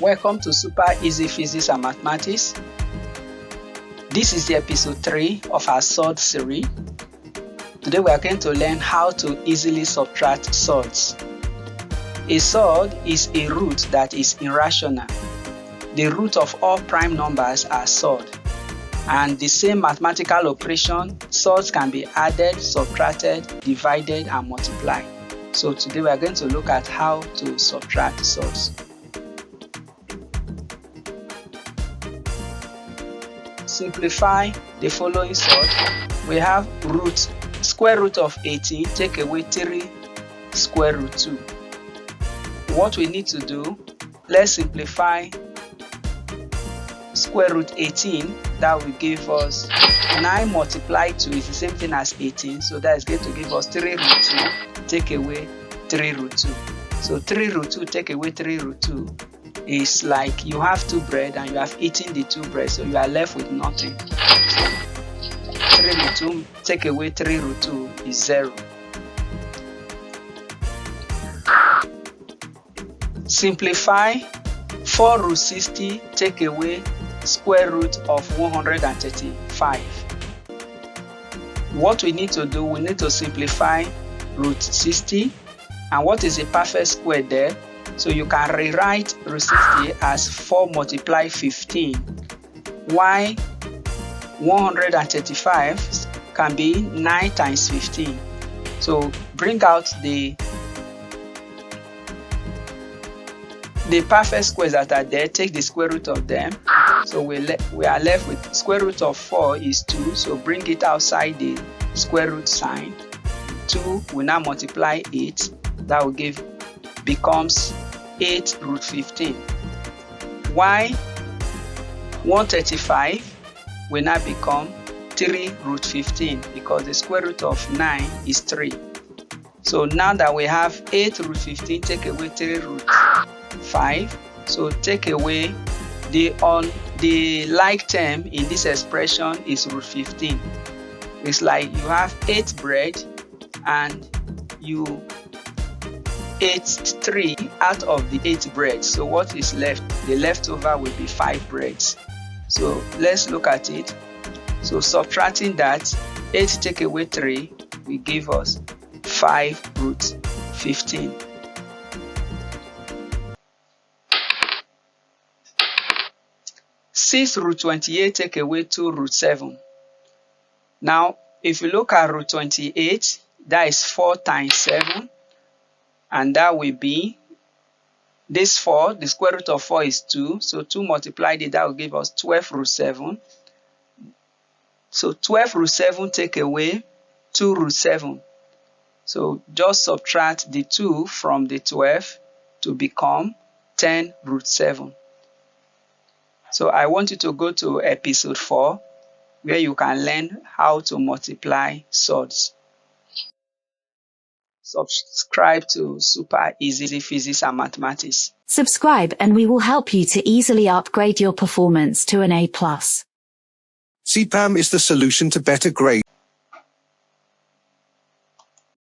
Welcome to Super Easy Physics and Mathematics. This is the episode 3 of our Surds series. Today we are going to learn how to easily subtract surds. A surd is a root that is irrational. The root of all prime numbers are surd. And the same mathematical operation, surds can be added, subtracted, divided, and multiplied. So today we are going to look at how to subtract surds. Simplify the following surd. We have square root of 18, take away 3 square root 2. What we need to do, let's simplify square root 18. That will give us 9 multiplied 2 is the same thing as 18, so that is going to give us 3 root 2, take away 3 root 2. So 3 root 2 take away 3 root 2 is like you have 2 bread and you have eaten the 2 bread, so you are left with nothing. So 3 root 2 take away 3 root 2 is 0. Simplify 4 root 60 take away square root of 135. What we need to do, we need to simplify root 60. And what is a perfect square there? So you can rewrite root 60 as 4 multiplied 15. Why 135 can be 9 times 15. So bring out the perfect squares that are there, take the square root of them. So we are left with square root of 4 is 2, so bring it outside the square root sign. 2 will now multiply 8, that will becomes 8 root 15. Why 135 will now become 3 root 15 because the square root of 9 is 3. So now that we have 8 root 15, take away 3 root 5. So take away the like term in this expression is root 15. It's like you have 8 bread and you ate 3 out of the 8 bread. So what is left? The leftover will be 5 breads. So let's look at it. So subtracting that, 8 take away 3 will give us 5 root 15. Six root 28 take away 2 root 7. Now, if you look at root 28, that is 4 times 7. And that will be this 4, the square root of 4 is 2. So 2 multiplied it, that will give us 12 root 7. So 12 root 7 take away 2 root 7. So just subtract the 2 from the 12 to become 10 root 7. So I want you to go to episode 4 where you can learn how to multiply surds. Subscribe to Super Easy Physics and Mathematics. Subscribe and we will help you to easily upgrade your performance to an A+. CPAM is the solution to better grades.